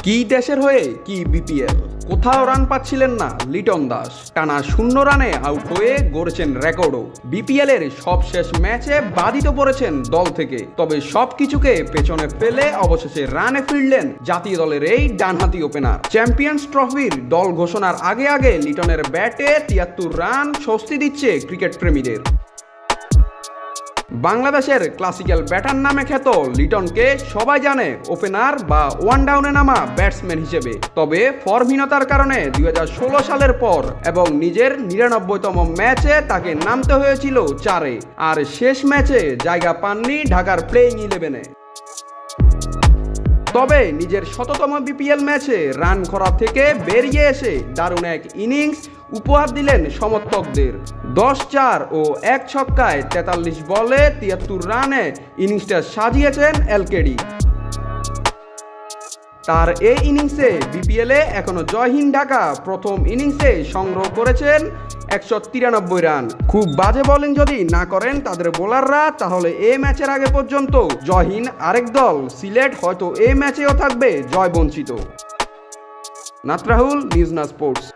কি দেশের হয়ে কি বিপিএল, কোথাও রান পাচ্ছিলেন না লিটন দাস। টানা 0 রানে আউট হয়ে গড়েছেন রেকর্ডও। বিপিএল এর সবশেষ ম্যাচে বাধিত পড়েছেন দল থেকে, তবে সবকিছুকে পেছনে ফেলে অবশেষে রানে ফিরলেন জাতীয় দলের এই ডানহাতি ওপেনার। চ্যাম্পিয়ন্স ট্রফির দল ঘোষণার আগে আগে লিটনের ব্যাটে 73 রান স্বস্তি দিচ্ছে ক্রিকেট প্রেমীদের। বাংলাদেশের ক্লাসিক্যাল ব্যাটার নামে খ্যাত লিটনকে সবাই জানে ওপেনার বা ওয়ান ডাউনে নামা ব্যাটসম্যান হিসেবে। তবে ফর্মহীনতার কারণে 2016 সালের পর এবং নিজের 99তম ম্যাচে তাকে নামতে হয়েছিল 4-এ, আর শেষ ম্যাচে জায়গা পাননি ঢাকার প্লেইং 11-এ। তবে নিজের 100তম বিপিএল ম্যাচে রান করা থেকে বেরিয়ে এসে দারুণ এক ইনিংস উপহার দিলেন সমর্থকদের। 10-4 ও 1 ছক্কায় 43 বলে 73 রানে ইনিংসটা সাজিয়েছেন এলকেডি। তার এই ইনিংসে বিপিএলে এখনো জয়হীন ঢাকা প্রথম ইনিংসে সংগ্রহ করেছেন 193 রান। খুব বাজে বোলিং যদি না করেন তাদের বোলাররা, তাহলে এই ম্যাচের আগে পর্যন্ত জয়হীন আরেক দল সিলেট হয়তো এই ম্যাচেও থাকবে জয় বঞ্চিত। নাত রাহুল, নিউজ না স্পোর্টস।